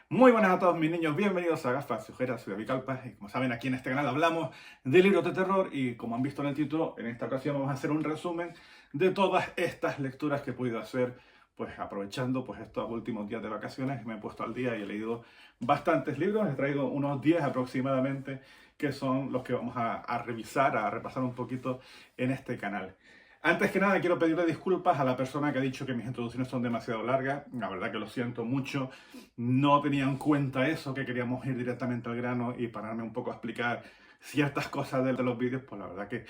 Muy buenas a todos mis niños, bienvenidos a Gafas y Ojeras, soy David Calpa y como saben aquí en este canal hablamos de libros de terror y como han visto en el título, en esta ocasión vamos a hacer un resumen de todas estas lecturas que he podido hacer pues aprovechando pues estos últimos días de vacaciones. Me he puesto al día y he leído bastantes libros, he traído unos 10 aproximadamente que son los que vamos a revisar, a repasar un poquito en este canal. Antes que nada, quiero pedirle disculpas a la persona que ha dicho que mis introducciones son demasiado largas. La verdad que lo siento mucho. No tenía en cuenta eso, que queríamos ir directamente al grano y pararme un poco a explicar ciertas cosas de los vídeos. Pues la verdad que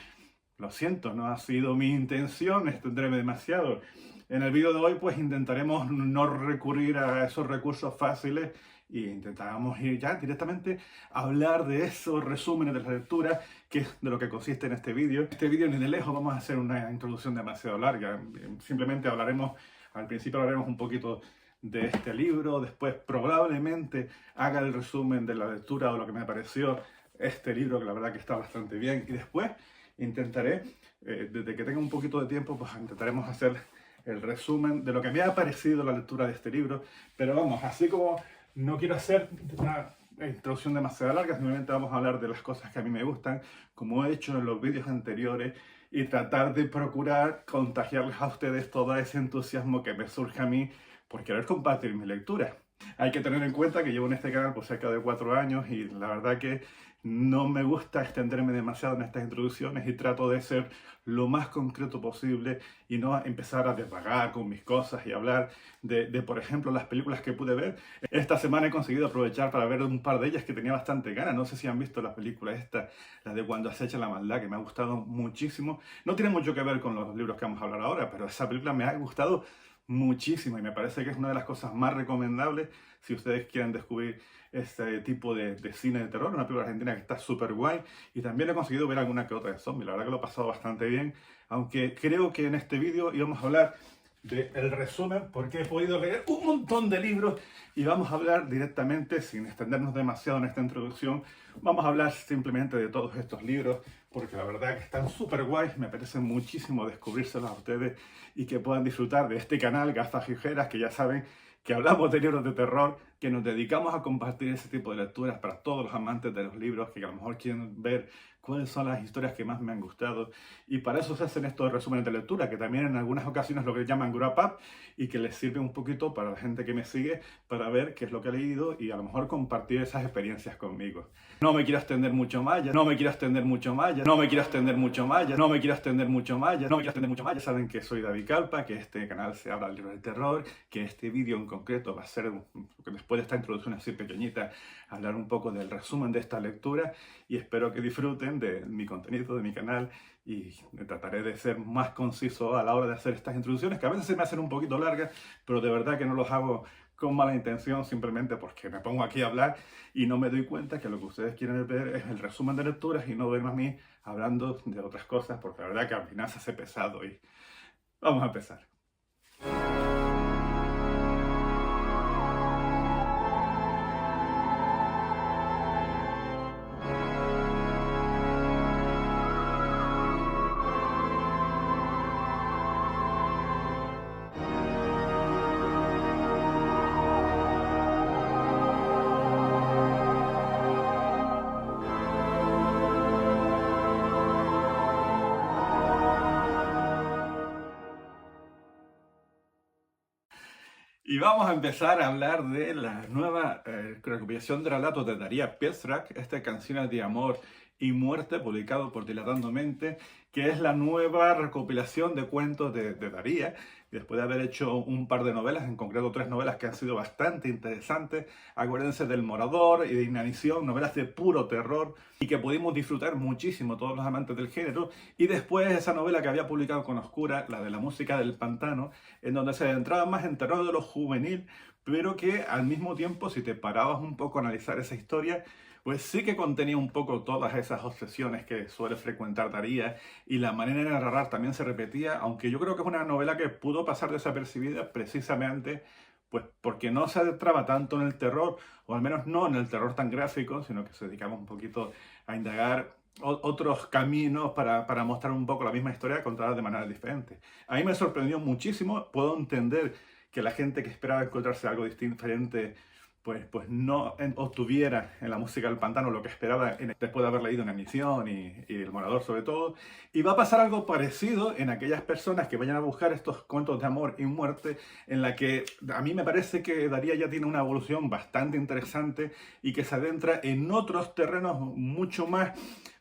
lo siento, no ha sido mi intención extenderme demasiado. En el vídeo de hoy pues intentaremos no recurrir a esos recursos fáciles e intentaremos ir ya directamente a hablar de esos resúmenes de la lectura, que es de lo que consiste en este vídeo. Este vídeo ni de lejos vamos a hacer una introducción demasiado larga, simplemente al principio hablaremos un poquito de este libro, después probablemente haga el resumen de la lectura o lo que me pareció este libro, que la verdad que está bastante bien, y después intentaré, desde que tenga un poquito de tiempo, pues intentaremos hacer el resumen de lo que me ha parecido la lectura de este libro. Pero vamos, así como no quiero hacer una introducción demasiado larga, simplemente vamos a hablar de las cosas que a mí me gustan, como he hecho en los vídeos anteriores, y tratar de procurar contagiarles a ustedes todo ese entusiasmo que me surge a mí por querer compartir mi lectura. Hay que tener en cuenta que llevo en este canal por cerca de 4 años y la verdad que no me gusta extenderme demasiado en estas introducciones y trato de ser lo más concreto posible y no empezar a divagar con mis cosas y hablar por ejemplo, las películas que pude ver. Esta semana he conseguido aprovechar para ver un par de ellas que tenía bastante ganas. No sé si han visto la película esta, la de Cuando acecha la maldad, que me ha gustado muchísimo. No tiene mucho que ver con los libros que vamos a hablar ahora, pero esa película me ha gustado muchísimo y me parece que es una de las cosas más recomendables si ustedes quieren descubrir este tipo de cine de terror, una película argentina que está súper guay. Y también he conseguido ver alguna que otra de zombies, la verdad que lo he pasado bastante bien, aunque creo que en este vídeo íbamos a hablar del resumen porque he podido leer un montón de libros y vamos a hablar directamente, sin extendernos demasiado en esta introducción, vamos a hablar simplemente de todos estos libros porque la verdad que están súper guays, me apetece muchísimo descubrírselos a ustedes y que puedan disfrutar de este canal Gafas y Ojeras, que ya saben que hablamos de libros de terror, que nos dedicamos a compartir ese tipo de lecturas para todos los amantes de los libros, que a lo mejor quieren ver cuáles son las historias que más me han gustado. Y para eso se hacen estos resúmenes de lectura, que también en algunas ocasiones lo que llaman wrap up, y que les sirve un poquito para la gente que me sigue, para ver qué es lo que he leído y a lo mejor compartir esas experiencias conmigo. No me quiero extender mucho más, no me quiero extender mucho más, no me quiero extender mucho más, no me quiero extender mucho más, no me quiero extender mucho más. Ya saben que soy David Calpa, que este canal se habla de libros de terror, que este vídeo en concreto va a ser, después de esta introducción así pequeñita, hablar un poco del resumen de esta lectura y espero que disfruten de mi contenido, de mi canal, y trataré de ser más conciso a la hora de hacer estas introducciones, que a veces se me hacen un poquito largas, pero de verdad que no los hago con mala intención, simplemente porque me pongo aquí a hablar y no me doy cuenta que lo que ustedes quieren ver es el resumen de lecturas y no verme a mí hablando de otras cosas, porque la verdad que al final se hace pesado y vamos a empezar. Y vamos a empezar a hablar de la nueva recopilación de relatos de Daría Piestrak, esta Canciones de Amor y Muerte, publicado por Dilatando Mente, que es la nueva recopilación de cuentos de Daría, después de haber hecho un par de novelas, en concreto 3 novelas que han sido bastante interesantes. Acuérdense del Morador y de Inanición, novelas de puro terror y que pudimos disfrutar muchísimo todos los amantes del género. Y después esa novela que había publicado con Oscura, la de La música del pantano, en donde se adentraba más en terror de lo juvenil, pero que al mismo tiempo, si te parabas un poco a analizar esa historia, pues sí que contenía un poco todas esas obsesiones que suele frecuentar Daría, y la manera de narrar también se repetía, aunque yo creo que es una novela que pudo pasar desapercibida precisamente pues porque no se adentraba tanto en el terror, o al menos no en el terror tan gráfico, sino que se dedicaba un poquito a indagar otros caminos para mostrar un poco la misma historia contada de manera diferente. A mí me sorprendió muchísimo, puedo entender que la gente que esperaba encontrarse algo diferente pues no obtuviera en la música del pantano lo que esperaba después de haber leído Una Misión y El Morador sobre todo. Y va a pasar algo parecido en aquellas personas que vayan a buscar estos cuentos de amor y muerte, en la que a mí me parece que Daría ya tiene una evolución bastante interesante y que se adentra en otros terrenos mucho más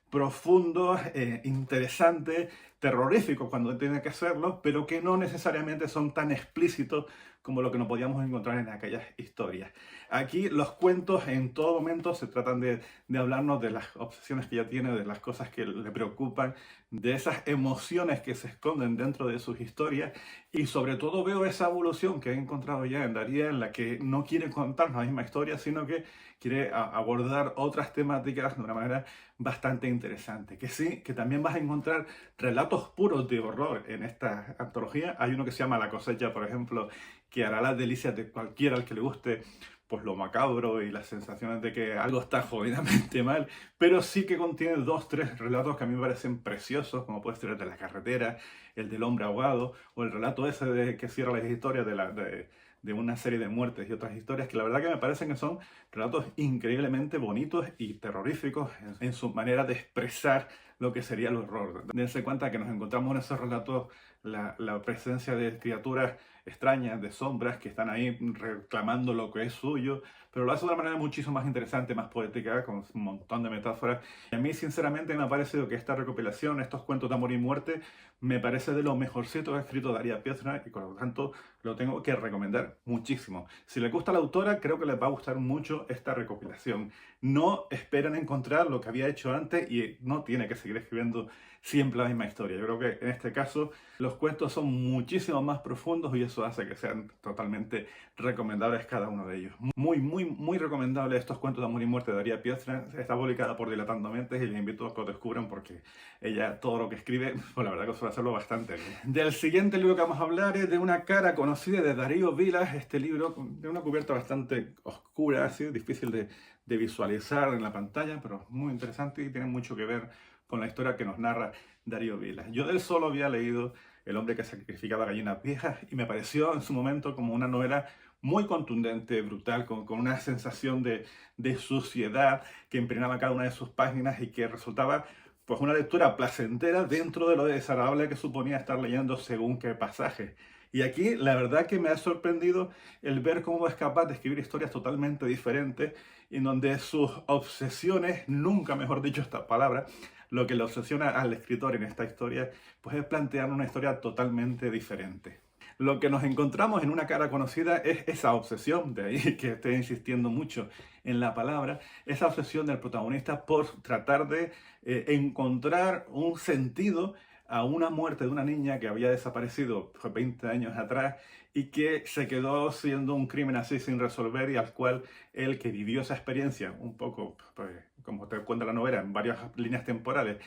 profundos, interesantes, terroríficos cuando tiene que serlo, pero que no necesariamente son tan explícitos como lo que nos podíamos encontrar en aquellas historias. Aquí los cuentos en todo momento se tratan de hablarnos de las obsesiones que ella tiene, de las cosas que le preocupan, de esas emociones que se esconden dentro de sus historias, y sobre todo veo esa evolución que he encontrado ya en Daría, en la que no quiere contar la misma historia, sino que quiere abordar otras temáticas de una manera bastante interesante. Que sí, que también vas a encontrar relatos puros de horror en esta antología. Hay uno que se llama La cosecha, por ejemplo, que hará las delicias de cualquiera al que le guste pues lo macabro y las sensaciones de que algo está jodidamente mal, pero sí que contiene 2, 3 relatos que a mí me parecen preciosos, como puede ser el de la carretera, el del hombre ahogado, o el relato ese de que cierra las historias de una serie de muertes y otras historias, que la verdad que me parecen que son relatos increíblemente bonitos y terroríficos en su manera de expresar lo que sería el horror. Dense cuenta que nos encontramos en esos relatos la presencia de criaturas extrañas, de sombras que están ahí reclamando lo que es suyo, pero lo hace de una manera muchísimo más interesante, más poética, con un montón de metáforas. Y a mí, sinceramente, me ha parecido que esta recopilación, estos cuentos de amor y muerte, me parece de lo mejorcito que ha escrito Daría Pietra, y por lo tanto lo tengo que recomendar muchísimo. Si les gusta la autora, creo que les va a gustar mucho esta recopilación. No esperen encontrar lo que había hecho antes y no tiene que seguir escribiendo siempre la misma historia. Yo creo que en este caso los cuentos son muchísimo más profundos y eso hace que sean totalmente recomendables cada uno de ellos. Muy, muy, muy recomendable estos cuentos de amor y muerte de Daría Pietra. Está publicada por Dilatando Mentes y les invito a que lo descubran porque ella todo lo que escribe, pues la verdad que suele hacerlo bastante bien. Del siguiente libro que vamos a hablar es de Una cara conocida de Darío Vilas. Este libro de una cubierta bastante oscura, así, difícil de visualizar en la pantalla, pero muy interesante y tiene mucho que ver con la historia que nos narra Darío Vilas. Yo de él solo había leído El hombre que sacrificaba gallinas viejas y me pareció en su momento como una novela muy contundente, brutal, con una sensación de suciedad que impregnaba cada una de sus páginas y que resultaba pues una lectura placentera dentro de lo desagradable que suponía estar leyendo según qué pasaje. Y aquí la verdad que me ha sorprendido el ver cómo es capaz de escribir historias totalmente diferentes, en donde sus obsesiones, nunca mejor dicho esta palabra, lo que le obsesiona al escritor en esta historia, pues es plantear una historia totalmente diferente. Lo que nos encontramos en Una cara conocida es esa obsesión, de ahí que estoy insistiendo mucho en la palabra, esa obsesión del protagonista por tratar de encontrar un sentido a una muerte de una niña que había desaparecido 20 años atrás y que se quedó siendo un crimen así sin resolver y al cual él que vivió esa experiencia, un poco, pues, como te cuenta la novela, en varias líneas temporales,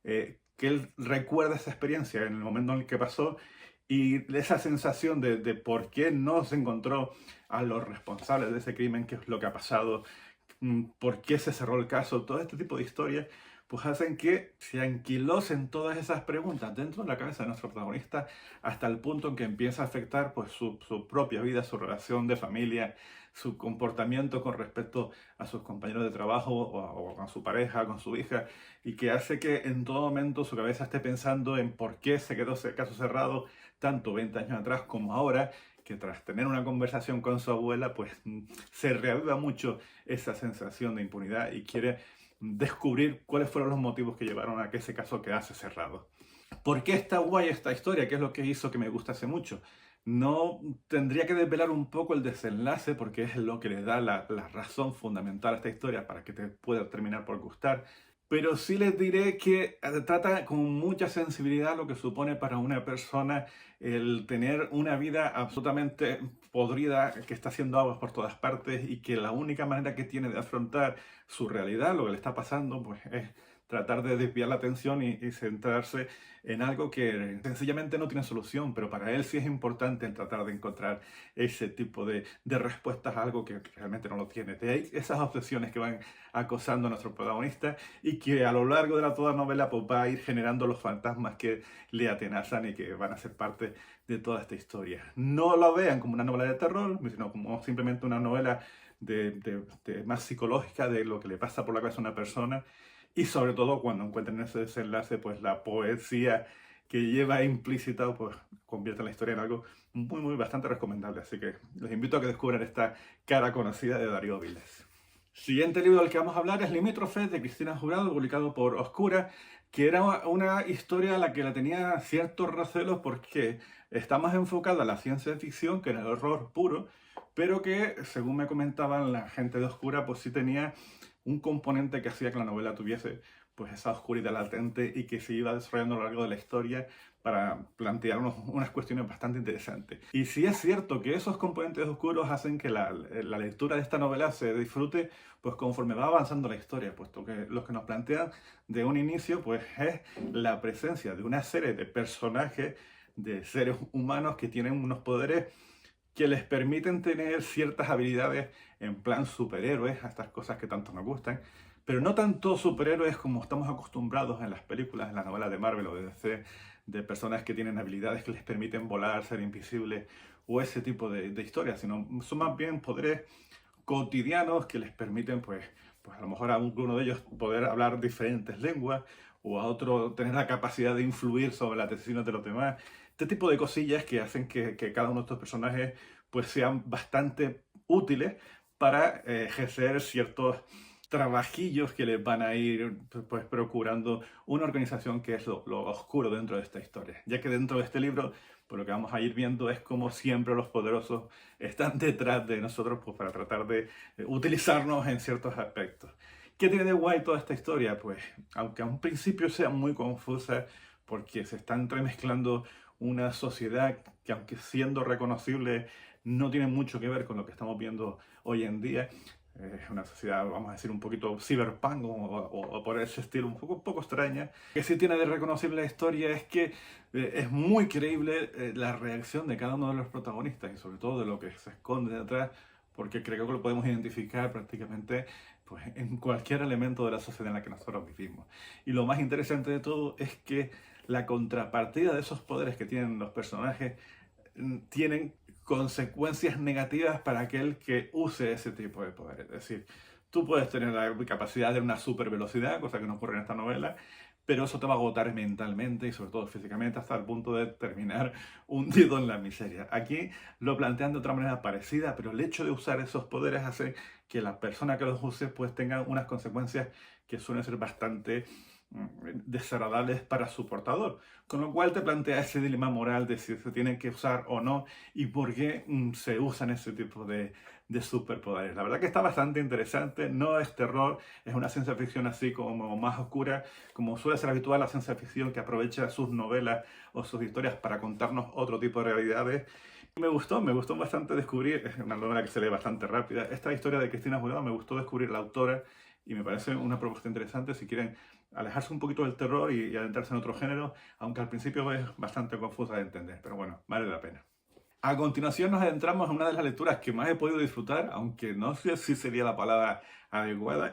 que él recuerda esa experiencia en el momento en el que pasó y esa sensación de por qué no se encontró a los responsables de ese crimen, qué es lo que ha pasado, por qué se cerró el caso, todo este tipo de historias, pues hacen que se anquilosen todas esas preguntas dentro de la cabeza de nuestro protagonista hasta el punto en que empieza a afectar pues, su propia vida, su relación de familia, su comportamiento con respecto a sus compañeros de trabajo o con su pareja, con su hija, y que hace que en todo momento su cabeza esté pensando en por qué se quedó ese caso cerrado tanto 20 años atrás como ahora, que tras tener una conversación con su abuela, pues se reaviva mucho esa sensación de impunidad y quiere descubrir cuáles fueron los motivos que llevaron a que ese caso quedase cerrado. ¿Por qué está guay esta historia? ¿Qué es lo que hizo que me gustase mucho? No tendría que desvelar un poco el desenlace porque es lo que le da la razón fundamental a esta historia para que te pueda terminar por gustar. Pero sí les diré que trata con mucha sensibilidad lo que supone para una persona el tener una vida absolutamente podrida, que está haciendo aguas por todas partes y que la única manera que tiene de afrontar su realidad, lo que le está pasando, pues es tratar de desviar la atención y centrarse en algo que sencillamente no tiene solución, pero para él sí es importante el tratar de encontrar ese tipo de respuestas a algo que realmente no lo tiene. De ahí esas obsesiones que van acosando a nuestro protagonista y que a lo largo de toda novela pues, va a ir generando los fantasmas que le atenazan y que van a ser parte de toda esta historia. No lo vean como una novela de terror, sino como simplemente una novela más psicológica de lo que le pasa por la cabeza a una persona, y sobre todo cuando encuentran ese desenlace, pues la poesía que lleva implícita, pues convierte la historia en algo muy bastante recomendable. Así que les invito a que descubran esta cara conocida de Darío Viles. Siguiente libro del que vamos a hablar es Limítrofe, de Cristina Jurado, publicado por Oscura, que era una historia a la que la tenía ciertos recelos porque está más enfocada en la ciencia ficción que en el horror puro, pero que, según me comentaban la gente de Oscura, pues sí tenía un componente que hacía que la novela tuviese pues esa oscuridad latente y que se iba desarrollando a lo largo de la historia para plantearnos unas cuestiones bastante interesantes. Y sí es cierto que esos componentes oscuros hacen que la lectura de esta novela se disfrute pues conforme va avanzando la historia, puesto que lo que nos plantean de un inicio pues es la presencia de una serie de personajes, de seres humanos que tienen unos poderes que les permiten tener ciertas habilidades en plan superhéroes, a estas cosas que tanto nos gustan, pero no tanto superhéroes como estamos acostumbrados en las películas, en las novelas de Marvel o de DC, de personas que tienen habilidades que les permiten volar, ser invisibles o ese tipo de historias, sino son más bien poderes cotidianos que les permiten, pues a lo mejor a uno de ellos poder hablar diferentes lenguas o a otro tener la capacidad de influir sobre las decisiones de los demás. Este tipo de cosillas que hacen que cada uno de estos personajes pues sean bastante útiles para ejercer ciertos trabajillos que les van a ir pues procurando una organización que es lo oscuro dentro de esta historia. Ya que dentro de este libro, pues lo que vamos a ir viendo es como siempre los poderosos están detrás de nosotros pues para tratar de utilizarnos en ciertos aspectos. ¿Qué tiene de guay toda esta historia? Pues aunque a un principio sea muy confusa porque se está entremezclando una sociedad que, aunque siendo reconocible, no tiene mucho que ver con lo que estamos viendo hoy en día. Es una sociedad, vamos a decir, un poquito cyberpunk o por ese estilo, un poco extraña. Lo que sí tiene de reconocible la historia es que es muy creíble la reacción de cada uno de los protagonistas y sobre todo de lo que se esconde detrás, porque creo que lo podemos identificar prácticamente pues, en cualquier elemento de la sociedad en la que nosotros vivimos. Y lo más interesante de todo es que la contrapartida de esos poderes que tienen los personajes tienen consecuencias negativas para aquel que use ese tipo de poder. Es decir, tú puedes tener la capacidad de una super velocidad, cosa que no ocurre en esta novela, pero eso te va a agotar mentalmente y sobre todo físicamente hasta el punto de terminar hundido en la miseria. Aquí lo plantean de otra manera parecida, pero el hecho de usar esos poderes hace que la persona que los use pues tenga unas consecuencias que suelen ser bastante desagradables para su portador, con lo cual te plantea ese dilema moral de si se tienen que usar o no y por qué se usan ese tipo de superpoderes. La verdad que está bastante interesante, no es terror, es una ciencia ficción así como más oscura, como suele ser habitual la ciencia ficción que aprovecha sus novelas o sus historias para contarnos otro tipo de realidades. Me gustó bastante descubrir, es una novela que se lee bastante rápida, esta historia de Cristina Jurado, me gustó descubrir la autora y me parece una propuesta interesante si quieren alejarse un poquito del terror y adentrarse en otro género, aunque al principio es bastante confusa de entender, pero bueno, vale la pena. A continuación nos adentramos en una de las lecturas que más he podido disfrutar, aunque no sé si sería la palabra adecuada.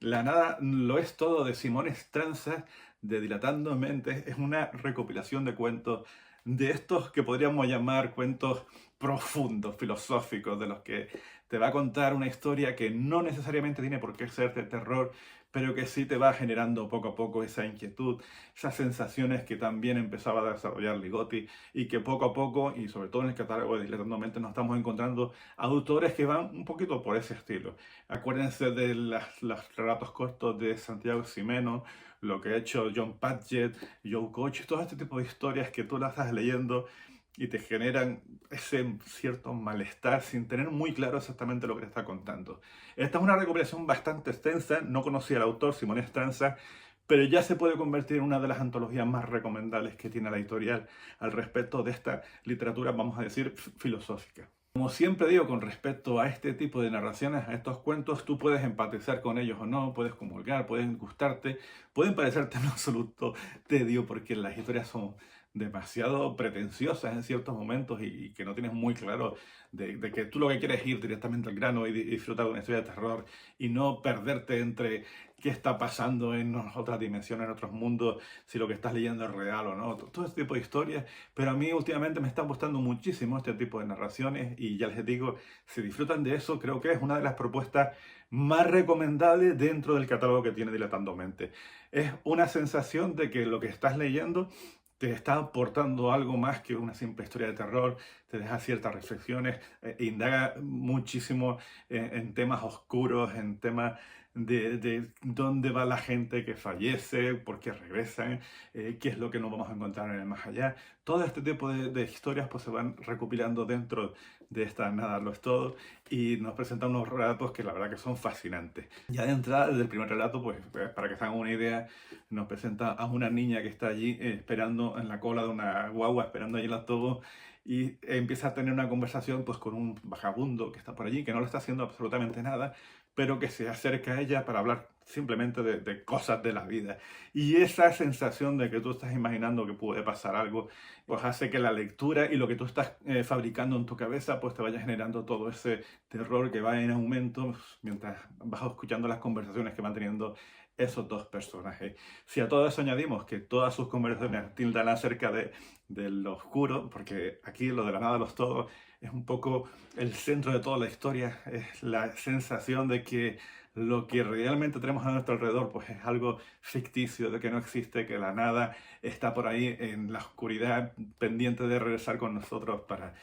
La nada lo es todo, de Simón Estranza, de Dilatando Mentes. Es una recopilación de cuentos de estos que podríamos llamar cuentos profundos, filosóficos, de los que te va a contar una historia que no necesariamente tiene por qué ser de terror, pero que sí te va generando poco a poco esa inquietud, esas sensaciones que también empezaba a desarrollar Ligotti y que poco a poco, y sobre todo en el catálogo de Dilatando Mentes, nos estamos encontrando autores que van un poquito por ese estilo. Acuérdense de los relatos cortos de Santiago Ximeno, lo que ha hecho John Padgett, Joe Koch, todo este tipo de historias que tú las estás leyendo y te generan ese cierto malestar sin tener muy claro exactamente lo que te está contando. Esta es una recopilación bastante extensa, no conocía al autor, Simón Estranza, pero ya se puede convertir en una de las antologías más recomendables que tiene la editorial al respecto de esta literatura, vamos a decir, filosófica. Como siempre digo, con respecto a este tipo de narraciones, a estos cuentos, tú puedes empatizar con ellos o no, puedes comulgar, pueden gustarte, pueden parecerte en absoluto tedio porque las historias son demasiado pretenciosas en ciertos momentos y que no tienes muy claro de que tú lo que quieres es ir directamente al grano y disfrutar de una historia de terror y no perderte entre qué está pasando en otras dimensiones, en otros mundos, si lo que estás leyendo es real o no. Todo este tipo de historias. Pero a mí últimamente me está gustando muchísimo este tipo de narraciones y ya les digo, si disfrutan de eso, creo que es una de las propuestas más recomendables dentro del catálogo que tiene Dilatando Mente. Es una sensación de que lo que estás leyendo te está aportando algo más que una simple historia de terror, te deja ciertas reflexiones, indaga muchísimo en temas oscuros, en temas de dónde va la gente que fallece, por qué regresan, qué es lo que nos vamos a encontrar en el más allá. Todo este tipo de historias pues, se van recopilando dentro de esta Nada lo es todo y nos presentan unos relatos que la verdad que son fascinantes. Ya de entrada, desde el primer relato, pues para que se hagan una idea, nos presenta a una niña que está allí esperando en la cola de una guagua, esperando allí el autobús y empieza a tener una conversación pues con un vagabundo que está por allí, que no le está haciendo absolutamente nada, pero que se acerca a ella para hablar simplemente de cosas de la vida. Y esa sensación de que tú estás imaginando que puede pasar algo, pues hace que la lectura y lo que tú estás fabricando en tu cabeza, pues te vaya generando todo ese terror que va en aumento mientras vas escuchando las conversaciones que van teniendo esos dos personajes. Si a todo eso añadimos que todas sus conversaciones tildan acerca de lo oscuro, porque aquí lo de la nada los todos es un poco el centro de toda la historia, es la sensación de que lo que realmente tenemos a nuestro alrededor pues es algo ficticio, de que no existe, que la nada está por ahí en la oscuridad pendiente de regresar con nosotros para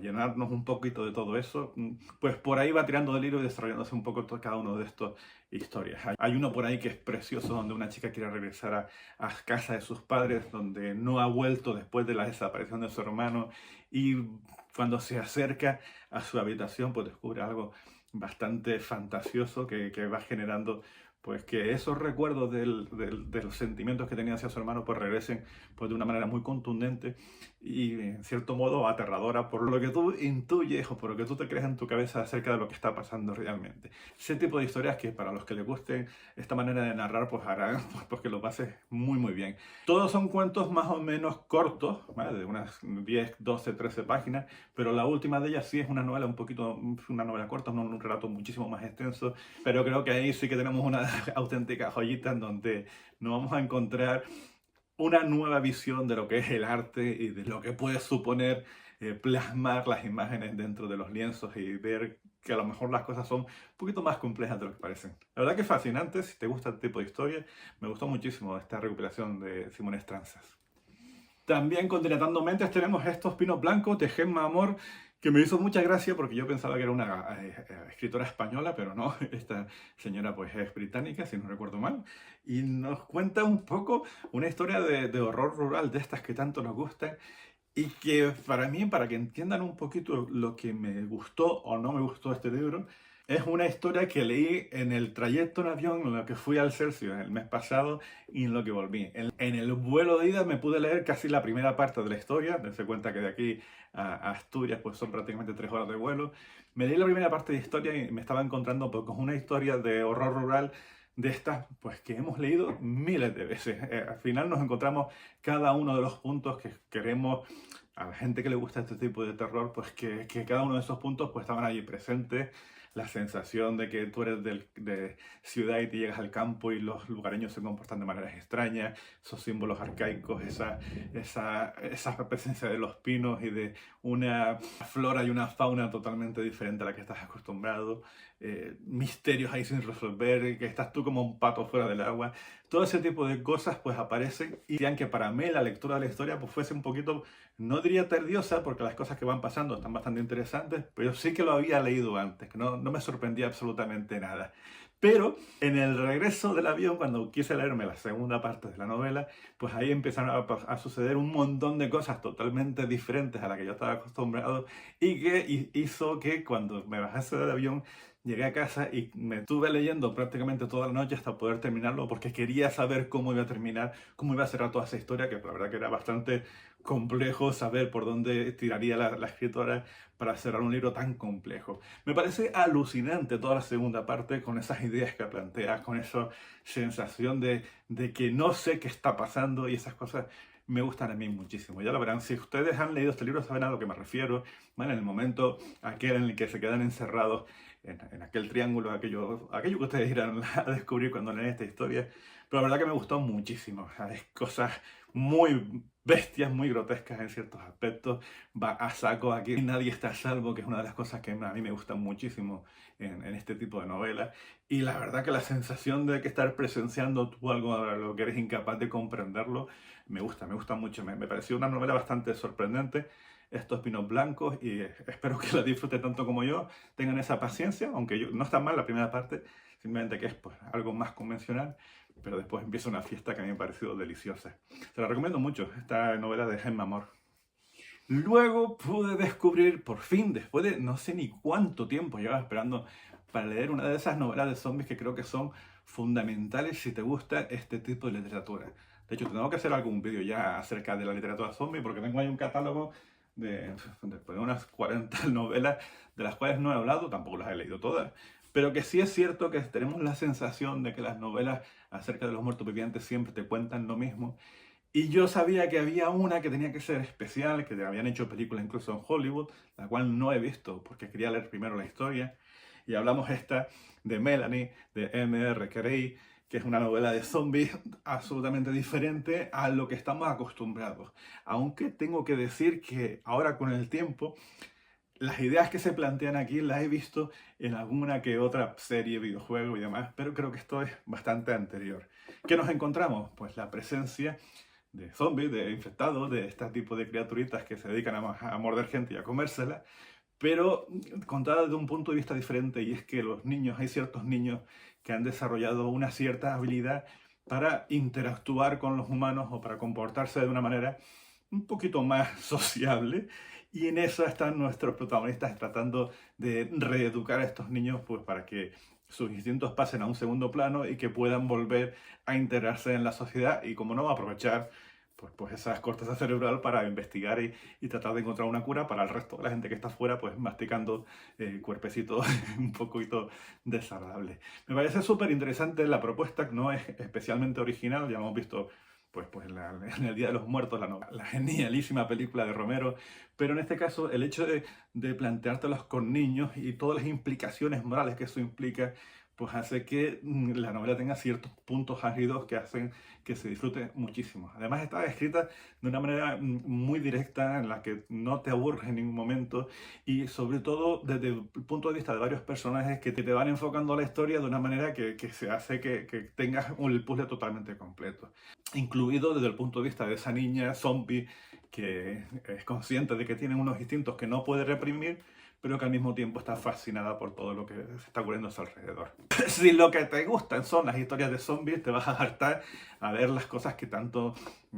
llenarnos un poquito de todo eso, pues por ahí va tirando del hilo y desarrollándose un poco cada uno de estos historias. Hay uno por ahí que es precioso, donde una chica quiere regresar a casa de sus padres, donde no ha vuelto después de la desaparición de su hermano, y cuando se acerca a su habitación, pues descubre algo bastante fantasioso que va generando pues que esos recuerdos de los sentimientos que tenía hacia su hermano pues regresen pues de una manera muy contundente y en cierto modo aterradora por lo que tú intuyes o por lo que tú te crees en tu cabeza acerca de lo que está pasando realmente. Ese tipo de historias que para los que les gusten esta manera de narrar pues harán pues, que lo pases muy bien. Todos son cuentos más o menos cortos, ¿vale? De unas 10, 12, 13 páginas, pero la última de ellas sí es una novela un poquito, una novela corta, un relato muchísimo más extenso, pero creo que ahí sí que tenemos una auténtica joyita en donde nos vamos a encontrar una nueva visión de lo que es el arte y de lo que puede suponer plasmar las imágenes dentro de los lienzos y ver que a lo mejor las cosas son un poquito más complejas de lo que parecen. La verdad que es fascinante, si te gusta este tipo de historia, me gustó muchísimo esta recuperación de Simón Estranzas. También con Dilatando Mentes tenemos estos pinos blancos de Gemma Amor, que me hizo mucha gracia porque yo pensaba que era una escritora española, pero no, esta señora pues es británica, si no recuerdo mal, y nos cuenta un poco una historia de horror rural de estas que tanto nos gustan y que para mí, para que entiendan un poquito lo que me gustó o no me gustó este libro, es una historia que leí en el trayecto en avión en lo que fui al Celsius el mes pasado y en lo que volví. En el vuelo de ida me pude leer casi la primera parte de la historia, dense cuenta que de aquí a Asturias pues son prácticamente 3 horas de vuelo. Me leí la primera parte de historia y me estaba encontrando pues, con una historia de horror rural de estas pues que hemos leído miles de veces. Al final nos encontramos cada uno de los puntos que queremos a la gente que le gusta este tipo de terror, pues que cada uno de esos puntos pues estaban allí presentes. La sensación de que tú eres de ciudad y te llegas al campo y los lugareños se comportan de maneras extrañas, esos símbolos arcaicos, esa presencia de los pinos y de una flora y una fauna totalmente diferente a la que estás acostumbrado, misterios ahí sin resolver, que estás tú como un pato fuera del agua. Todo ese tipo de cosas pues aparecen y dirían que para mí la lectura de la historia pues fuese un poquito, no diría tediosa porque las cosas que van pasando están bastante interesantes, pero sí que lo había leído antes, que no me sorprendía absolutamente nada. Pero en el regreso del avión, cuando quise leerme la segunda parte de la novela, pues ahí empezaron a suceder un montón de cosas totalmente diferentes a las que yo estaba acostumbrado y que hizo que cuando me bajase del avión llegué a casa y me estuve leyendo prácticamente toda la noche hasta poder terminarlo porque quería saber cómo iba a terminar, cómo iba a cerrar toda esa historia, que la verdad que era bastante complejo saber por dónde tiraría la escritora para cerrar un libro tan complejo. Me parece alucinante toda la segunda parte con esas ideas que plantea, con esa sensación de que no sé qué está pasando y esas cosas me gustan a mí muchísimo. Ya lo verán, si ustedes han leído este libro saben a lo que me refiero, ¿vale? En el momento aquel en el que se quedan encerrados en aquel triángulo, aquello que ustedes irán a descubrir cuando leen esta historia. Pero la verdad que me gustó muchísimo. O sea, es cosas muy bestias, muy grotescas en ciertos aspectos. Va a saco aquí, nadie está a salvo, que es una de las cosas que a mí me gustan muchísimo en este tipo de novelas. Y la verdad que la sensación de que estar presenciando tú algo a lo que eres incapaz de comprenderlo, me gusta mucho. Me pareció una novela bastante sorprendente. Estos pinos blancos y espero que la disfruten tanto como yo, tengan esa paciencia, aunque no está mal la primera parte, simplemente que es pues, algo más convencional, pero después empieza una fiesta que a mí me ha parecido deliciosa. Se la recomiendo mucho, esta novela de Gemma Amor. Luego pude descubrir, por fin, después de no sé ni cuánto tiempo llevaba esperando para leer una de esas novelas de zombies que creo que son fundamentales si te gusta este tipo de literatura. De hecho, tengo que hacer algún vídeo ya acerca de la literatura zombie porque tengo ahí un catálogo de unas 40 novelas de las cuales no he hablado, tampoco las he leído todas, pero que sí es cierto que tenemos la sensación de que las novelas acerca de los muertos vivientes siempre te cuentan lo mismo. Y yo sabía que había una que tenía que ser especial, que habían hecho películas incluso en Hollywood, la cual no he visto porque quería leer primero la historia. Y hablamos esta de Melanie, de M.R. Carey, que es una novela de zombies absolutamente diferente a lo que estamos acostumbrados. Aunque tengo que decir que ahora con el tiempo, las ideas que se plantean aquí las he visto en alguna que otra serie, videojuego y demás, pero creo que esto es bastante anterior. ¿Qué nos encontramos? Pues la presencia de zombies, de infectados, de este tipo de criaturitas que se dedican a morder gente y a comérsela, pero contada desde un punto de vista diferente, y es que los niños, hay ciertos niños que han desarrollado una cierta habilidad para interactuar con los humanos o para comportarse de una manera un poquito más sociable, y en eso están nuestros protagonistas tratando de reeducar a estos niños pues, para que sus instintos pasen a un segundo plano y que puedan volver a integrarse en la sociedad y, como no, aprovechar pues esa corteza cerebral para investigar y tratar de encontrar una cura para el resto de la gente que está fuera, pues masticando cuerpecitos un poquito desagradables. Me parece súper interesante la propuesta, no es especialmente original, ya hemos visto pues en el Día de los Muertos, la genialísima película de Romero, pero en este caso el hecho de planteártelos con niños y todas las implicaciones morales que eso implica, pues hace que la novela tenga ciertos puntos álgidos que hacen que se disfrute muchísimo. Además está escrita de una manera muy directa en la que no te aburres en ningún momento y sobre todo desde el punto de vista de varios personajes que te van enfocando la historia de una manera que se hace que tengas el puzzle totalmente completo. Incluido desde el punto de vista de esa niña zombie que es consciente de que tiene unos instintos que no puede reprimir, pero que al mismo tiempo está fascinada por todo lo que se está ocurriendo a su alrededor. Si lo que te gustan son las historias de zombies, te vas a hartar a ver las cosas que tanto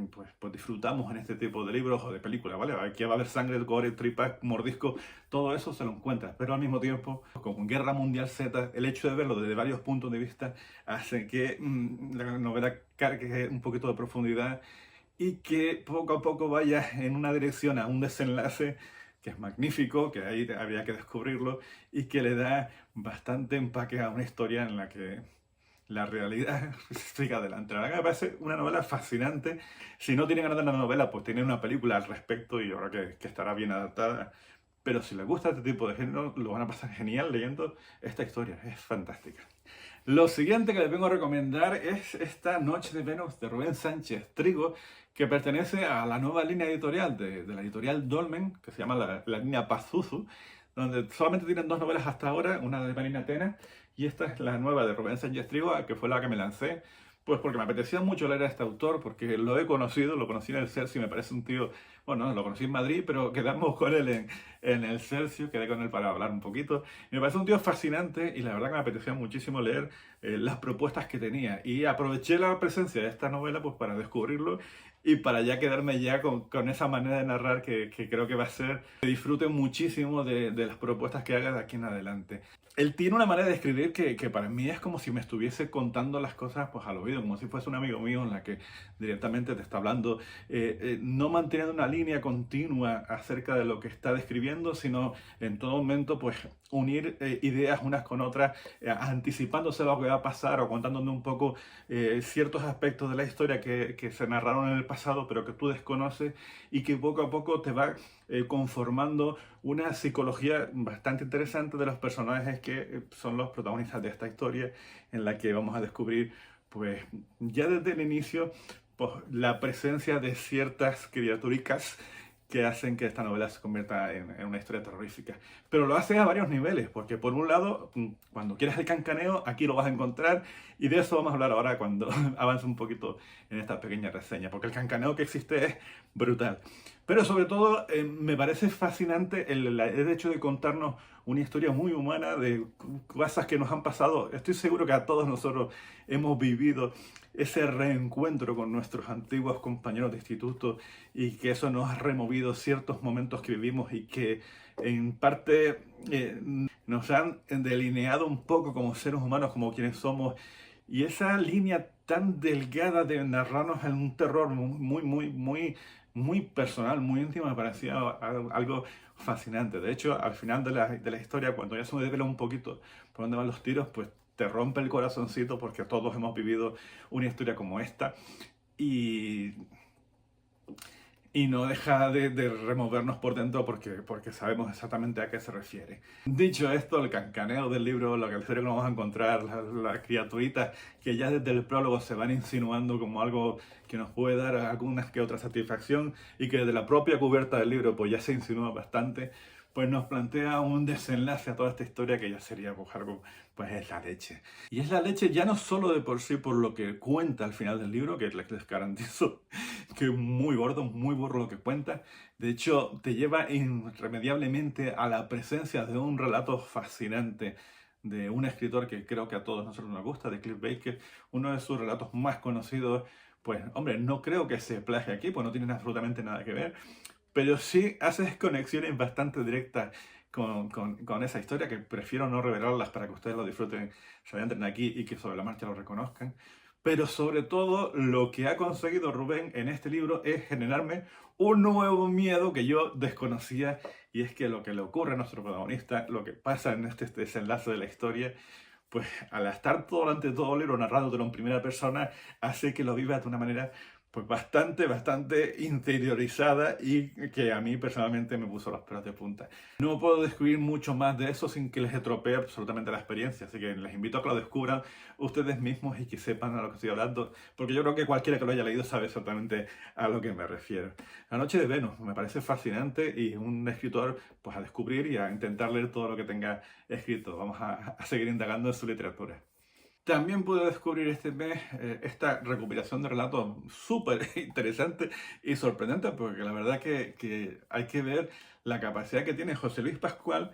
pues disfrutamos en este tipo de libros o de películas, ¿vale? Aquí va a haber sangre, gore, tripas, mordisco, todo eso se lo encuentras, pero al mismo tiempo, con Guerra Mundial Z, el hecho de verlo desde varios puntos de vista hace que la novela cargue un poquito de profundidad y que poco a poco vaya en una dirección, a un desenlace que es magnífico, que ahí habría que descubrirlo, y que le da bastante empaque a una historia en la que la realidad sigue adelante. La verdad que me parece una novela fascinante. Si no tienen ganas de una novela, pues tienen una película al respecto y yo creo que estará bien adaptada. Pero si les gusta este tipo de género, lo van a pasar genial leyendo esta historia. Es fantástica. Lo siguiente que les vengo a recomendar es esta Noche de Venus de Rubén Sánchez Trigo, que pertenece a la nueva línea editorial de la editorial Dolmen, que se llama la línea Pazuzu, donde solamente tienen dos novelas hasta ahora, una de Marina Tena, y esta es la nueva de Rubén Sánchez Trigo, que fue la que me lancé, pues porque me apetecía mucho leer a este autor, porque lo he conocido, lo conocí en el Celsius y me parece un tío, bueno, lo conocí en Madrid, pero quedamos con él en el Celsius, quedé con él para hablar un poquito. Y me parece un tío fascinante y la verdad que me apetecía muchísimo leer las propuestas que tenía. Y aproveché la presencia de esta novela pues para descubrirlo y para ya quedarme ya con esa manera de narrar que creo que va a ser que disfrute muchísimo de las propuestas que haga de aquí en adelante. Él tiene una manera de escribir que para mí es como si me estuviese contando las cosas pues al oído, como si fuese un amigo mío en la que directamente te está hablando, no manteniendo una línea continua acerca de lo que está describiendo, sino en todo momento pues unir ideas unas con otras, anticipándose a lo que va a pasar o contándote un poco ciertos aspectos de la historia que se narraron en el pasado, pero que tú desconoces y que poco a poco te va conformando una psicología bastante interesante de los personajes que son los protagonistas de esta historia, en la que vamos a descubrir, pues ya desde el inicio, pues, la presencia de ciertas criaturicas que hacen que esta novela se convierta en una historia terrorífica. Pero lo hace a varios niveles, porque por un lado, cuando quieras el cancaneo, aquí lo vas a encontrar, y de eso vamos a hablar ahora cuando avance un poquito en esta pequeña reseña, porque el cancaneo que existe es brutal. Pero sobre todo, me parece fascinante el hecho de contarnos una historia muy humana de cosas que nos han pasado. Estoy seguro que a todos nosotros hemos vivido ese reencuentro con nuestros antiguos compañeros de instituto y que eso nos ha removido ciertos momentos que vivimos y que en parte nos han delineado un poco como seres humanos, como quienes somos. Y esa línea tan delgada de narrarnos en un terror muy personal, muy íntimo, me parecía algo fascinante. De hecho, al final de la historia, cuando ya se me desvela un poquito por dónde van los tiros, pues te rompe el corazoncito porque todos hemos vivido una historia como esta y, y no deja de removernos por dentro porque sabemos exactamente a qué se refiere. Dicho esto, el cancaneo del libro, la historia que nos vamos a encontrar, las criaturitas que ya desde el prólogo se van insinuando como algo que nos puede dar alguna que otra satisfacción y que desde la propia cubierta del libro pues ya se insinúa bastante, pues nos plantea un desenlace a toda esta historia que ya sería pues algo, pues es la leche. Y es la leche ya no solo de por sí por lo que cuenta al final del libro, que les garantizo que es muy gordo, muy burro lo que cuenta. De hecho, te lleva irremediablemente a la presencia de un relato fascinante de un escritor que creo que a todos nosotros nos gusta, de Cliff Baker, uno de sus relatos más conocidos. Pues, hombre, no creo que se plagie aquí, pues no tienen absolutamente nada que ver, pero sí haces conexiones bastante directas con esa historia, que prefiero no revelarlas para que ustedes lo disfruten, se adentren aquí y que sobre la marcha lo reconozcan. Pero sobre todo, lo que ha conseguido Rubén en este libro es generarme un nuevo miedo que yo desconocía, y es que lo que le ocurre a nuestro protagonista, lo que pasa en este desenlace de la historia, pues al estar durante todo el libro narrándolo en primera persona, hace que lo vivas de una manera pues bastante interiorizada y que a mí personalmente me puso los pelos de punta. No puedo describir mucho más de eso sin que les estropee absolutamente la experiencia, así que les invito a que lo descubran ustedes mismos y que sepan a lo que estoy hablando, porque yo creo que cualquiera que lo haya leído sabe exactamente a lo que me refiero. La noche de Venus me parece fascinante y un escritor pues a descubrir y a intentar leer todo lo que tenga escrito. Vamos a seguir indagando en su literatura. También pude descubrir este mes esta recopilación de relatos súper interesante y sorprendente, porque la verdad que hay que ver la capacidad que tiene José Luis Pascual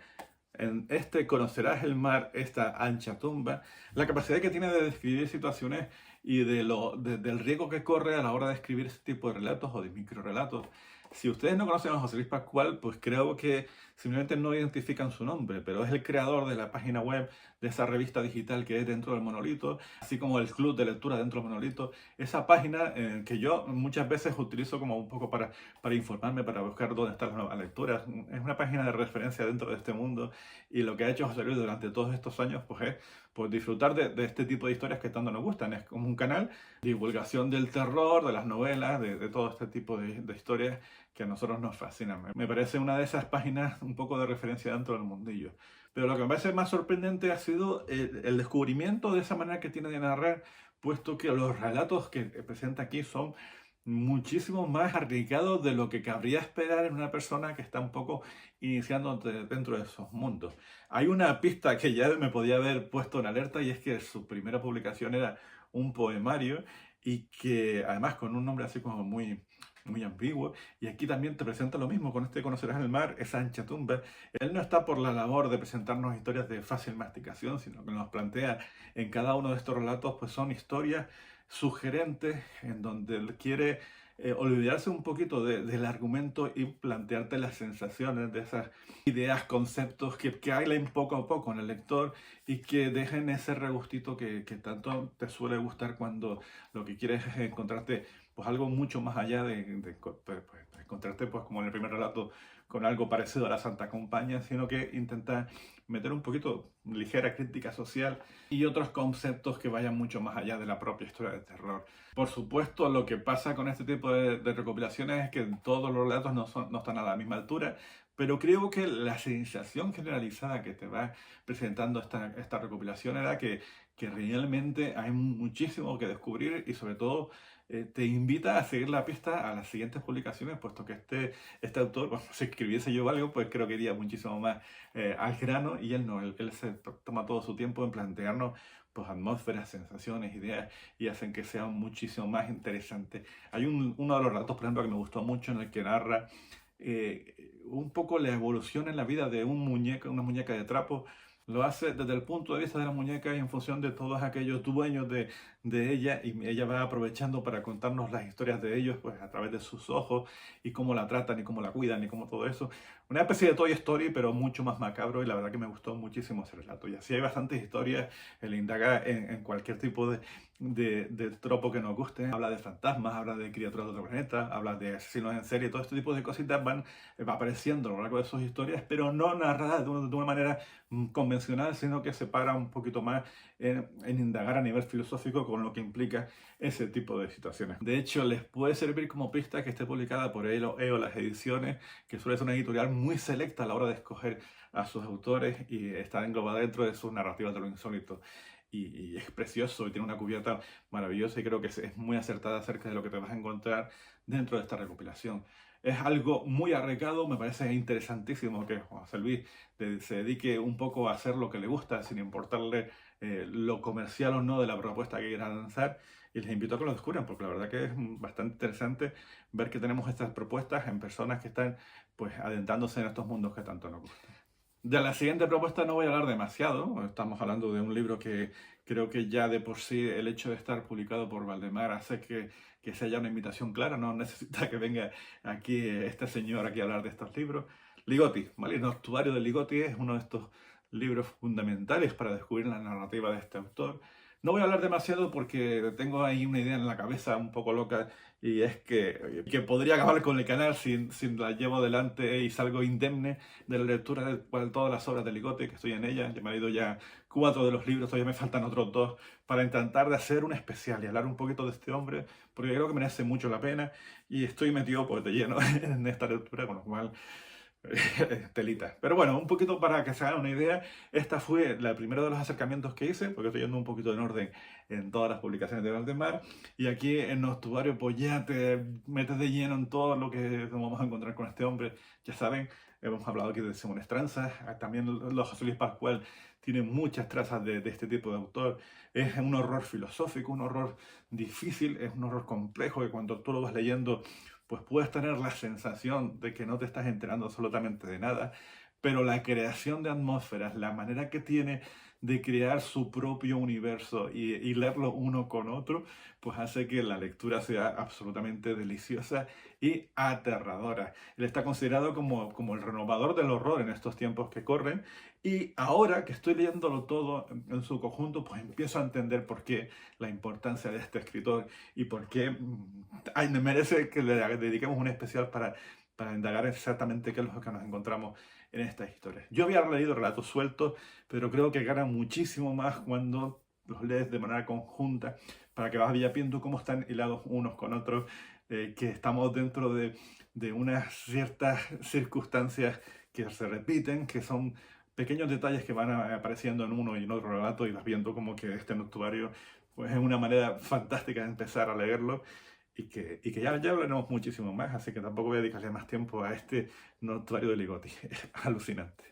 en este Conocerás el mar, esta ancha tumba, la capacidad que tiene de describir situaciones y del riesgo que corre a la hora de escribir ese tipo de relatos o de microrelatos. Si ustedes no conocen a José Luis Pascual, pues creo que simplemente no identifican su nombre, pero es el creador de la página web de esa revista digital que es Dentro del Monolito, así como el club de lectura Dentro del Monolito. Esa página que yo muchas veces utilizo como un poco para informarme, para buscar dónde están las nuevas lecturas. Es una página de referencia dentro de este mundo, y lo que ha hecho José Luis durante todos estos años pues es pues, disfrutar de este tipo de historias que tanto nos gustan. Es como un canal de divulgación del terror, de las novelas, de todo este tipo de historias que a nosotros nos fascinan. Me parece una de esas páginas un poco de referencia dentro del mundillo. Pero lo que me parece más sorprendente ha sido el descubrimiento de esa manera que tiene de narrar, puesto que los relatos que presenta aquí son muchísimo más arriesgados de lo que cabría esperar en una persona que está un poco iniciando dentro de esos mundos. Hay una pista que ya me podía haber puesto en alerta, y es que su primera publicación era un poemario, y que además con un nombre así como muy ambiguo, y aquí también te presenta lo mismo con este Conocerás el mar, esa ancha tumba. Él no está por la labor de presentarnos historias de fácil masticación, sino que nos plantea en cada uno de estos relatos, pues son historias sugerentes en donde él quiere olvidarse un poquito del argumento y plantearte las sensaciones de esas ideas, conceptos que hay poco a poco en el lector, y que dejen ese regustito que tanto te suele gustar cuando lo que quieres es encontrarte pues algo mucho más allá pues, encontrarte pues como en el primer relato con algo parecido a la Santa Compañía, sino que intenta meter un poquito ligera crítica social y otros conceptos que vayan mucho más allá de la propia historia de terror. Por supuesto, lo que pasa con este tipo de recopilaciones es que todos los relatos no están a la misma altura, pero creo que la sensación generalizada que te va presentando esta recopilación era que realmente hay muchísimo que descubrir y sobre todo te invita a seguir la pista a las siguientes publicaciones, puesto que este autor, bueno, si escribiese yo algo, pues creo que iría muchísimo más al grano y él no, él se toma todo su tiempo en plantearnos pues atmósferas, sensaciones, ideas y hacen que sea muchísimo más interesante. Hay uno de los relatos, por ejemplo, que me gustó mucho en el que narra un poco la evolución en la vida de una muñeca de trapo. Lo hace desde el punto de vista de la muñeca y en función de todos aquellos dueños de ella, y ella va aprovechando para contarnos las historias de ellos pues a través de sus ojos y cómo la tratan y cómo la cuidan y cómo todo eso. Una especie de Toy Story, pero mucho más macabro, y la verdad que me gustó muchísimo ese relato. Y así hay bastantes historias, él indaga en cualquier tipo de tropo que nos guste. Habla de fantasmas, habla de criaturas de otro planeta, habla de asesinos en serie, todo este tipo de cositas va apareciendo a lo largo de sus historias, pero no narradas de una manera convencional, sino que se para un poquito más en indagar a nivel filosófico con lo que implica ese tipo de situaciones. De hecho, les puede servir como pista que esté publicada por EO las ediciones, que suele ser una editorial muy selecta a la hora de escoger a sus autores y está englobada dentro de sus narrativas de lo insólito. Y es precioso y tiene una cubierta maravillosa y creo que es muy acertada acerca de lo que te vas a encontrar dentro de esta recopilación. Es algo muy arriesgado, me parece interesantísimo que José Luis se dedique un poco a hacer lo que le gusta sin importarle lo comercial o no de la propuesta que quiera lanzar, y les invito a que lo descubran porque la verdad que es bastante interesante ver que tenemos estas propuestas en personas que están pues adentrándose en estos mundos que tanto nos gustan. De la siguiente propuesta no voy a hablar demasiado, estamos hablando de un libro que creo que ya de por sí el hecho de estar publicado por Valdemar hace que sea ya una invitación clara, no necesita que venga aquí este señor aquí a hablar de estos libros. Ligotti, ¿vale? El Noctuario de Ligotti es uno de estos libros fundamentales para descubrir la narrativa de este autor. No voy a hablar demasiado porque tengo ahí una idea en la cabeza un poco loca y es que podría acabar con el canal si la llevo adelante y salgo indemne de la lectura de todas las obras de Ligotti, que estoy en ella. Ya me he leído ya 4 de los libros, todavía me faltan otros 2 para intentar de hacer un especial y hablar un poquito de este hombre, porque creo que merece mucho la pena y estoy metido pues de lleno en esta lectura, con lo cual telita. Pero bueno, un poquito para que se hagan una idea, esta fue la primera de los acercamientos que hice, porque estoy yendo un poquito en orden en todas las publicaciones de Valdemar, y aquí en Noctuario pues ya te metes de lleno en todo lo que vamos a encontrar con este hombre. Ya saben, hemos hablado aquí de Simón Estranza, también los José Luis Pascual tienen muchas trazas de este tipo de autor. Es un horror filosófico, un horror difícil, es un horror complejo que cuando tú lo vas leyendo pues puedes tener la sensación de que no te estás enterando absolutamente de nada, pero la creación de atmósferas, la manera que tiene de crear su propio universo y leerlo uno con otro, pues hace que la lectura sea absolutamente deliciosa y aterradora. Él está considerado como el renovador del horror en estos tiempos que corren, y ahora que estoy leyéndolo todo en su conjunto, pues empiezo a entender por qué la importancia de este escritor y por qué me merece que le dediquemos un especial para indagar exactamente qué es lo que nos encontramos en estas historias. Yo había leído relatos sueltos, pero creo que gana muchísimo más cuando los lees de manera conjunta, para que vayas viendo cómo están hilados unos con otros, que estamos dentro de unas ciertas circunstancias que se repiten, que son pequeños detalles que van apareciendo en uno y en otro relato, y vas viendo como que este Noctuario pues, es una manera fantástica de empezar a leerlo. Y que ya hablaremos muchísimo más, así que tampoco voy a dedicarle más tiempo a este Noctuario de Ligotti. Es alucinante.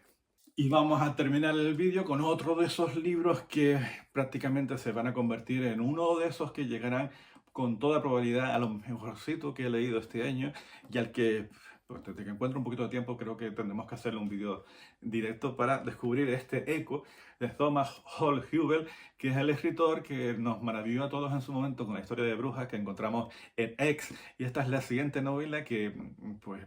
Y vamos a terminar el vídeo con otro de esos libros que prácticamente se van a convertir en uno de esos que llegarán con toda probabilidad a lo mejorcito que he leído este año, y al que, pues, desde que encuentro un poquito de tiempo, creo que tendremos que hacerle un vídeo directo para descubrir este eco de Thomas Hall Hubel, que es el escritor que nos maravilló a todos en su momento con la historia de brujas que encontramos en X. Y esta es la siguiente novela que pues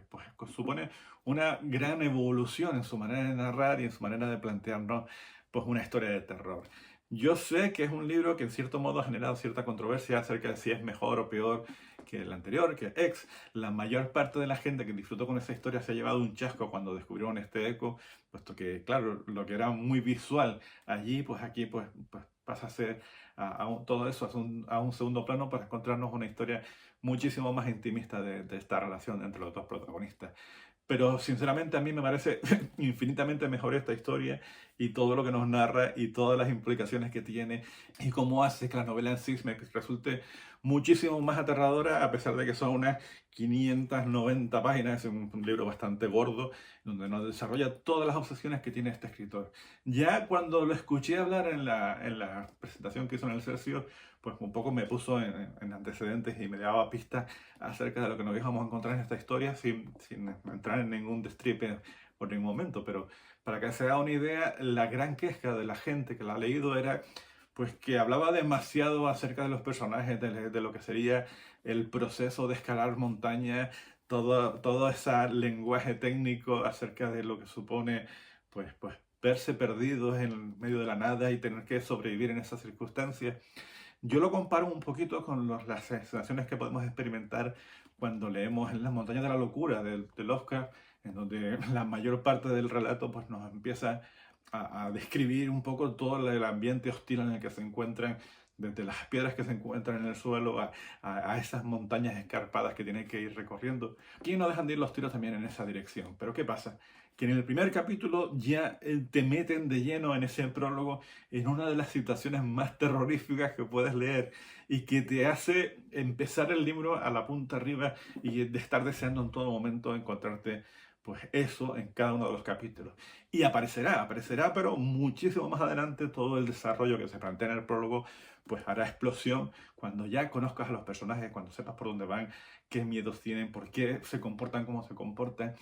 supone una gran evolución en su manera de narrar y en su manera de plantearnos pues una historia de terror. Yo sé que es un libro que en cierto modo ha generado cierta controversia acerca de si es mejor o peor que el anterior, que X. La mayor parte de la gente que disfrutó con esa historia se ha llevado un chasco cuando descubrieron este eco, puesto que, claro, lo que era muy visual allí, pues aquí pues pasa a ser todo eso a un segundo plano para encontrarnos una historia muchísimo más intimista de esta relación entre los dos protagonistas. Pero sinceramente a mí me parece infinitamente mejor esta historia y todo lo que nos narra y todas las implicaciones que tiene y cómo hace que la novela en sí me resulte muchísimo más aterradora, a pesar de que son unas 590 páginas, es un libro bastante gordo, donde nos desarrolla todas las obsesiones que tiene este escritor. Ya cuando lo escuché hablar en la presentación que hizo en el Cercio, pues un poco me puso en antecedentes y me daba pistas acerca de lo que nos íbamos a encontrar en esta historia sin entrar en ningún destripe por ningún momento, pero para que se haga una idea, la gran queja de la gente que la ha leído era pues que hablaba demasiado acerca de los personajes, de lo que sería el proceso de escalar montañas, todo ese lenguaje técnico acerca de lo que supone pues verse perdidos en medio de la nada y tener que sobrevivir en esas circunstancias. Yo lo comparo un poquito con las sensaciones que podemos experimentar cuando leemos En las montañas de la locura de Lovecraft, en donde la mayor parte del relato pues, nos empieza a describir un poco todo el ambiente hostil en el que se encuentran, desde las piedras que se encuentran en el suelo a esas montañas escarpadas que tienen que ir recorriendo. Aquí no dejan de ir los tiros también en esa dirección. Pero ¿qué pasa? Que en el primer capítulo ya te meten de lleno en ese prólogo en una de las situaciones más terroríficas que puedes leer y que te hace empezar el libro a la punta arriba y de estar deseando en todo momento encontrarte pues eso en cada uno de los capítulos. Y aparecerá, pero muchísimo más adelante todo el desarrollo que se plantea en el prólogo pues hará explosión cuando ya conozcas a los personajes, cuando sepas por dónde van, qué miedos tienen, por qué se comportan como se comportan.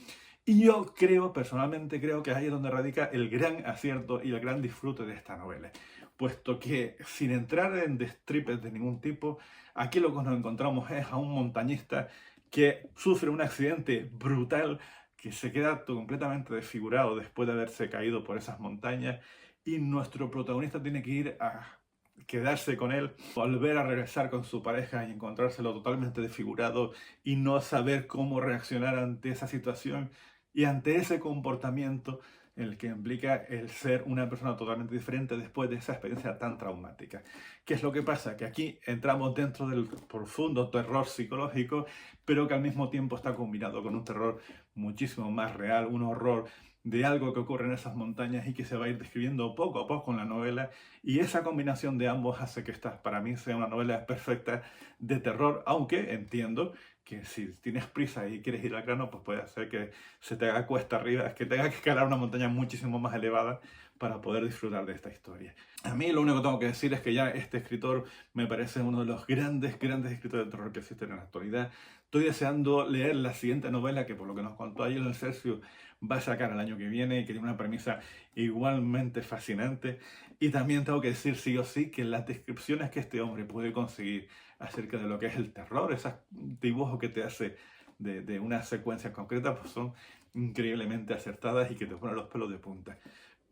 Y yo creo, personalmente creo que ahí es donde radica el gran acierto y el gran disfrute de esta novela. Puesto que sin entrar en destripes de ningún tipo, aquí lo que nos encontramos es a un montañista que sufre un accidente brutal, que se queda completamente desfigurado después de haberse caído por esas montañas y nuestro protagonista tiene que ir a quedarse con él, volver a regresar con su pareja y encontrárselo totalmente desfigurado y no saber cómo reaccionar ante esa situación y ante ese comportamiento en el que implica el ser una persona totalmente diferente después de esa experiencia tan traumática. ¿Qué es lo que pasa? Que aquí entramos dentro del profundo terror psicológico, pero que al mismo tiempo está combinado con un terror muchísimo más real, un horror de algo que ocurre en esas montañas y que se va a ir describiendo poco a poco en la novela, y esa combinación de ambos hace que esta para mí sea una novela perfecta de terror, aunque entiendo que si tienes prisa y quieres ir al grano, pues puede hacer que se te haga cuesta arriba, que tengas que escalar una montaña muchísimo más elevada para poder disfrutar de esta historia. A mí lo único que tengo que decir es que ya este escritor me parece uno de los grandes escritores de terror que existen en la actualidad. Estoy deseando leer la siguiente novela que por lo que nos contó ayer en el Cercio va a sacar el año que viene y que tiene una premisa igualmente fascinante. Y también tengo que decir sí o sí que las descripciones que este hombre puede conseguir acerca de lo que es el terror, esos dibujos que te hace de una secuencia concreta, pues son increíblemente acertadas y que te ponen los pelos de punta.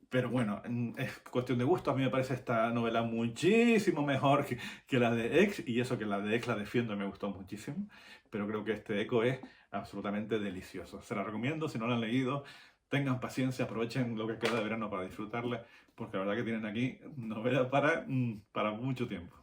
Pero bueno, es cuestión de gusto. A mí me parece esta novela muchísimo mejor que la de X, y eso que la de X la defiendo y me gustó muchísimo. Pero creo que este Eco es absolutamente delicioso. Se la recomiendo, si no la han leído, tengan paciencia, aprovechen lo que queda de verano para disfrutarla, porque la verdad que tienen aquí novela para mucho tiempo.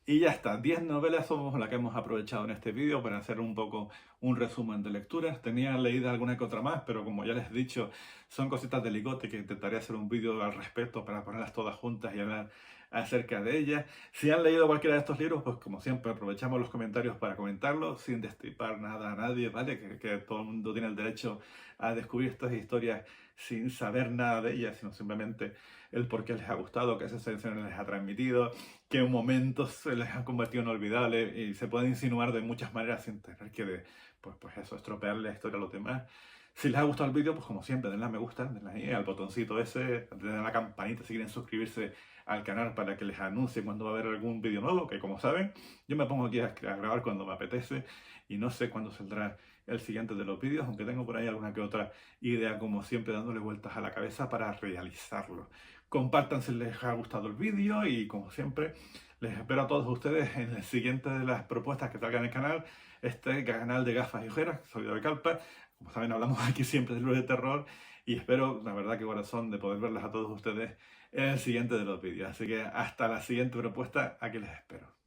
Y ya está, 10 novelas somos las que hemos aprovechado en este vídeo para hacer un poco un resumen de lecturas. Tenía leída alguna que otra más, pero como ya les he dicho, son cositas de ligote que intentaré hacer un vídeo al respecto para ponerlas todas juntas y hablar acerca de ellas. Si han leído cualquiera de estos libros, pues como siempre aprovechamos los comentarios para comentarlos, sin destripar nada a nadie, ¿vale? Que todo el mundo tiene el derecho a descubrir estas historias sin saber nada de ellas, sino simplemente el por qué les ha gustado, qué sensaciones les ha transmitido, qué momentos se les han convertido en olvidables y se pueden insinuar de muchas maneras sin tener que pues eso, estropear la historia a los demás. Si les ha gustado el vídeo, pues como siempre, denle a me gusta, denle ahí al botoncito ese, denle a la campanita si quieren suscribirse al canal para que les anuncie cuando va a haber algún vídeo nuevo, que como saben, yo me pongo aquí a grabar cuando me apetece y no sé cuándo saldrá el siguiente de los vídeos, aunque tengo por ahí alguna que otra idea, como siempre, dándole vueltas a la cabeza para realizarlo. compartan si les ha gustado el vídeo y como siempre les espero a todos ustedes en el siguiente de las propuestas que salgan en el canal, este canal de gafas y ojeras. Soy David Calpa, como saben hablamos aquí siempre de libros de terror y espero, la verdad que corazón, de poder verlas a todos ustedes en el siguiente de los vídeos. Así que hasta la siguiente propuesta, aquí les espero.